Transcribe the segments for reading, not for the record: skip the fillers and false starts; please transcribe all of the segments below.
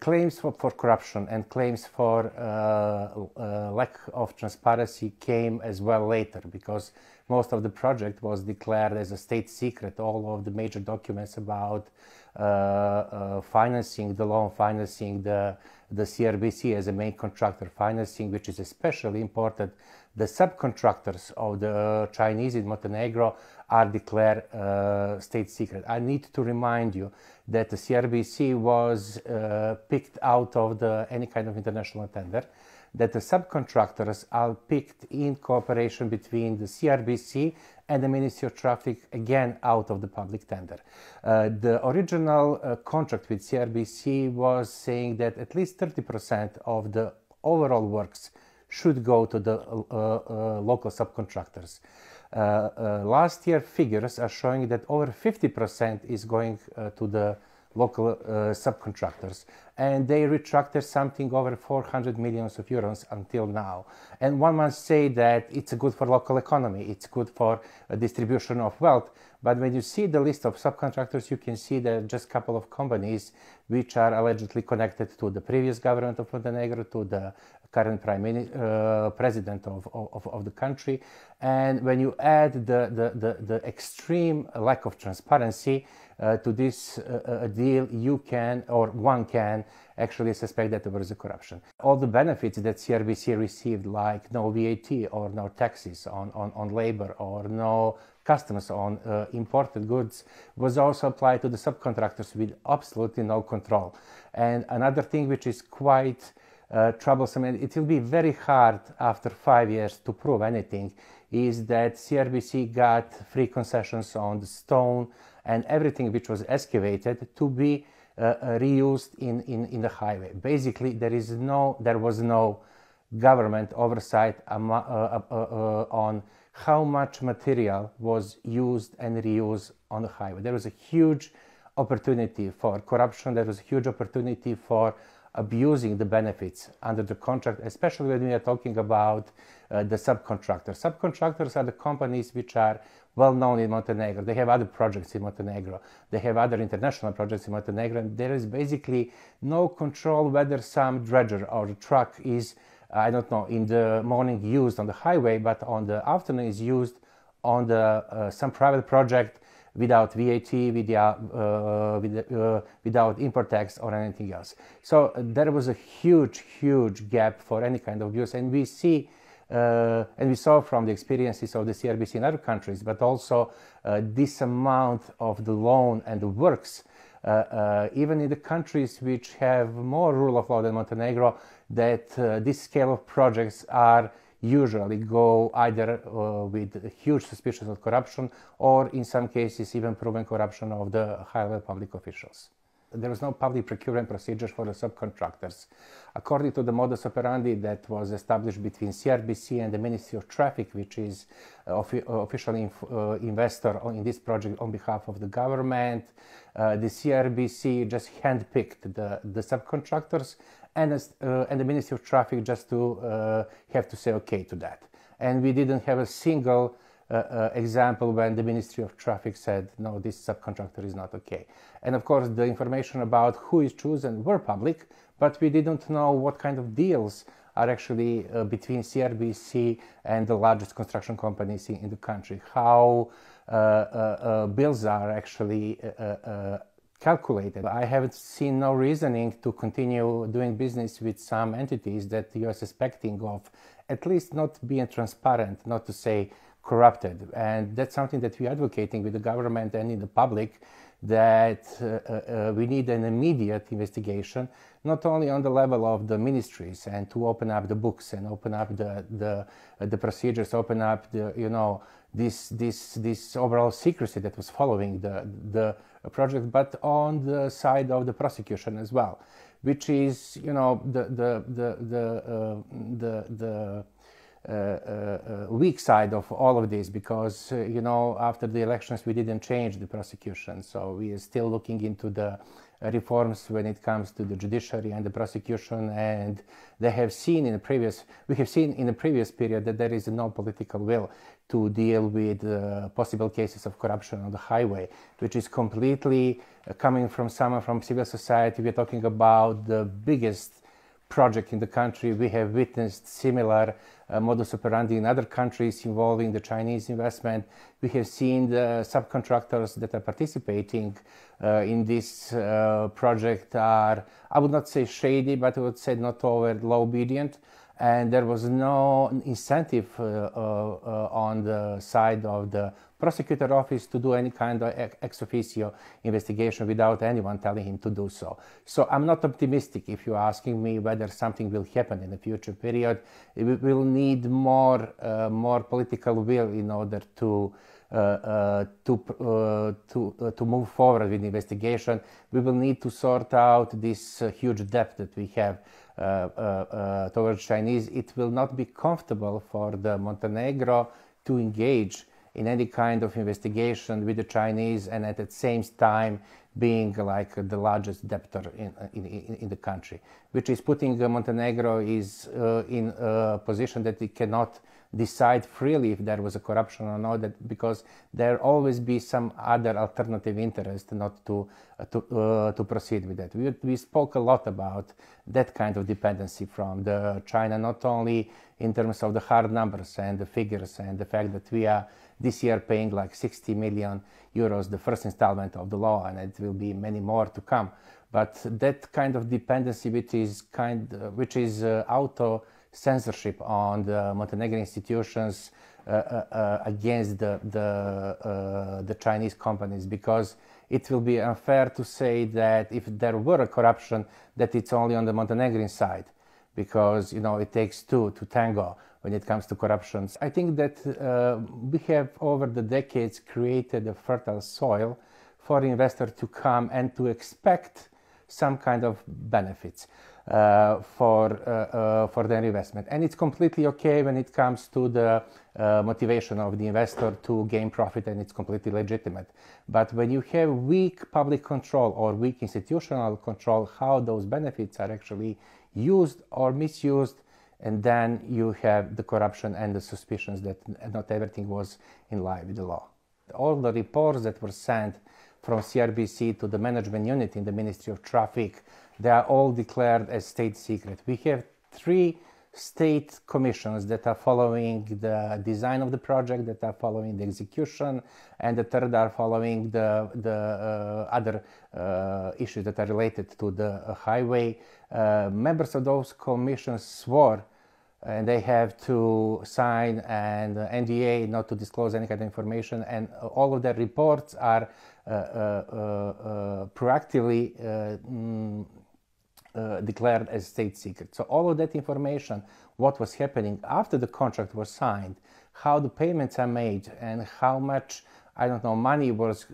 claims for corruption and claims for lack of transparency came as well later, because most of the project was declared as a state secret. All of the major documents about financing the loan, financing the CRBC as a main contractor, financing, which is especially important, the subcontractors of the Chinese in Montenegro are declared state secret. I need to remind you that the CRBC was picked out of any kind of international tender, that the subcontractors are picked in cooperation between the CRBC and the Ministry of Traffic, again out of the public tender. The original contract with CRBC was saying that at least 30% of the overall works should go to the local subcontractors. Last year figures are showing that over 50% is going to the local subcontractors, and they retracted something over 400 millions of euros until now. And one must say that it's good for local economy, it's good for distribution of wealth, but when you see the list of subcontractors, you can see that just a couple of companies which are allegedly connected to the previous government of Montenegro, to the current president of the country. And when you add the extreme lack of transparency to this deal, you can, or one can, actually suspect that there was a corruption. All the benefits that CRBC received, like no VAT or no taxes on labor or no customs on imported goods, was also applied to the subcontractors with absolutely no control. And another thing which is quite troublesome, and it will be very hard after 5 years to prove anything, is that CRBC got free concessions on the stone and everything which was excavated to be reused in the highway. Basically, there was no government oversight on how much material was used and reused on the highway. There was a huge opportunity for corruption. There was a huge opportunity for abusing the benefits under the contract, especially when we are talking about the subcontractors. Subcontractors are the companies which are well known in Montenegro. They have other projects in Montenegro. They have other international projects in Montenegro, and there is basically no control whether some dredger or truck is, I don't know, in the morning used on the highway, but on the afternoon is used on some private project without VAT, without import tax or anything else. So there was a huge gap for any kind of use, and we saw from the experiences of the CRBC in other countries, but also this amount of the loan and the works, even in the countries which have more rule of law than Montenegro, that this scale of projects are usually go either with huge suspicions of corruption or in some cases even proven corruption of the high-level public officials. There was no public procurement procedures for the subcontractors. According to the modus operandi that was established between CRBC and the Ministry of Traffic, which is official investor in this project on behalf of the government, the CRBC just handpicked the subcontractors, and the Ministry of Traffic just to have to say okay to that. And we didn't have a single example when the Ministry of Traffic said, no, this subcontractor is not okay. And of course, the information about who is chosen were public, but we didn't know what kind of deals are actually between CRBC and the largest construction companies in the country, how bills are actually calculated. I haven't seen no reasoning to continue doing business with some entities that you are suspecting of at least not being transparent, not to say corrupted. And that's something that we're advocating with the government and in the public, that we need an immediate investigation, not only on the level of the ministries and to open up the books and open up the procedures, open up this overall secrecy that was following the project, but on the side of the prosecution as well, which is the weak side of all of this, because after the elections we didn't change the prosecution, so we are still looking into the reforms when it comes to the judiciary and the prosecution, and we have seen in the previous period that there is no political will to deal with possible cases of corruption on the highway, which is completely coming from someone from civil society. We are talking about the biggest project in the country. We have witnessed similar modus operandi in other countries involving the Chinese investment. We have seen the subcontractors that are participating in this project are, I would not say shady, but I would say not over low obedient. And there was no incentive on the side of the prosecutor office to do any kind of ex officio investigation without anyone telling him to do so. So I'm not optimistic if you're asking me whether something will happen in the future period. We will need more political will in order to move forward with the investigation. We will need to sort out this huge debt that we have towards Chinese. It will not be comfortable for the Montenegro to engage in any kind of investigation with the Chinese and at the same time being like the largest debtor in the country, which is putting Montenegro is in a position that it cannot decide freely if there was a corruption or not, because there always be some other alternative interest not to proceed with that. We spoke a lot about that kind of dependency from the China, not only in terms of the hard numbers and the figures and the fact that we are this year paying like 60 million euros, the first installment of the law, and it will be many more to come. But that kind of dependency, which is auto censorship on the Montenegrin institutions against the Chinese companies, because it will be unfair to say that if there were a corruption, that it's only on the Montenegrin side, because it takes two to tango when it comes to corruptions. I think that we have over the decades created a fertile soil for investors to come and to expect some kind of benefits for their investment. And it's completely okay when it comes to the motivation of the investor to gain profit, and it's completely legitimate. But when you have weak public control or weak institutional control, how those benefits are actually used or misused, and then you have the corruption and the suspicions that not everything was in line with the law. All the reports that were sent from CRBC to the management unit in the Ministry of Traffic, they are all declared as state secret. We have 3 state commissions that are following the design of the project, that are following the execution, and the third are following the other issues that are related to the highway. Members of those commissions swore, and they have to sign an NDA not to disclose any kind of information, and all of their reports are proactively declared as state secret. So all of that information, what was happening after the contract was signed, how the payments are made, and how much, I don't know, money was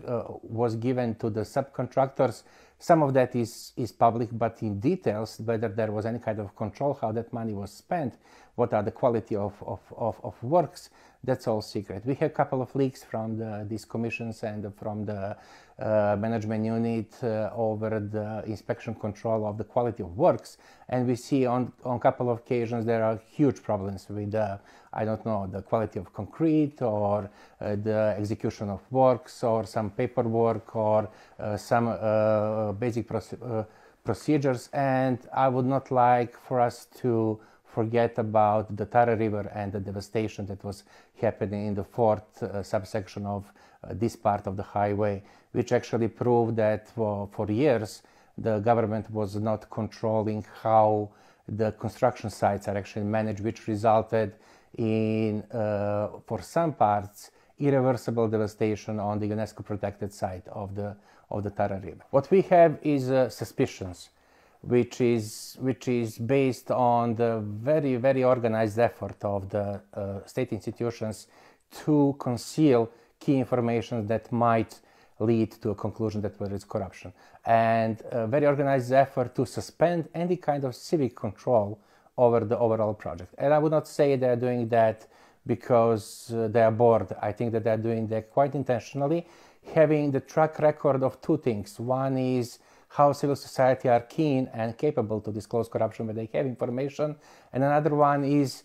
given to the subcontractors, some of that is public, but in details, whether there was any kind of control, how that money was spent, what are the quality of works, that's all secret. We have a couple of leaks from these commissions and from the management unit over the inspection control of the quality of works, and we see on a couple of occasions there are huge problems with I don't know, the quality of concrete or the execution of works or some paperwork or some basic procedures. And I would not like for us to forget about the Tara River and the devastation that was happening in the 4th subsection of this part of the highway, which actually proved that for years the government was not controlling how the construction sites are actually managed, which resulted in, for some parts, irreversible devastation on the UNESCO protected site of the Tara River. What we have is suspicions, which is based on the very, very organized effort of the state institutions to conceal key information that might lead to a conclusion that there is corruption, and a very organized effort to suspend any kind of civic control over the overall project. And I would not say they're doing that because they are bored. I think that they're doing that quite intentionally, having the track record of 2 things. One is how civil society are keen and capable to disclose corruption when they have information. And another one is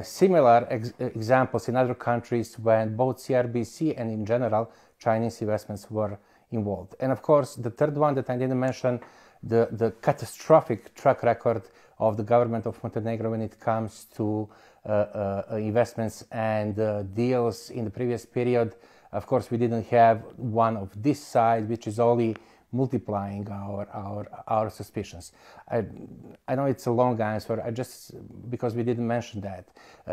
similar examples in other countries when both CRBC and in general Chinese investments were involved. And of course, the third one that I didn't mention, the catastrophic track record of the government of Montenegro when it comes to investments and deals in the previous period. Of course, we didn't have one of this size, which is only multiplying our suspicions. I know it's a long answer, because we didn't mention that.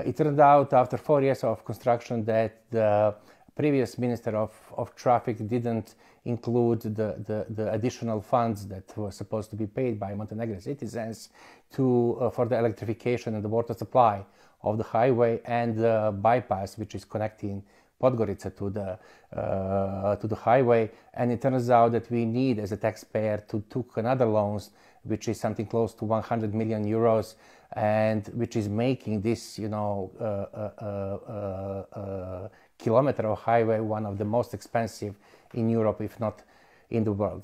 It turned out after 4 years of construction that the previous Minister of Traffic didn't include the additional funds that were supposed to be paid by Montenegrin citizens for the electrification and the water supply of the highway and the bypass, which is connecting Podgorica to the highway. And it turns out that we need, as a taxpayer, to take another loans, which is something close to 100 million euros, and which is making this, kilometer of highway one of the most expensive in Europe, if not in the world.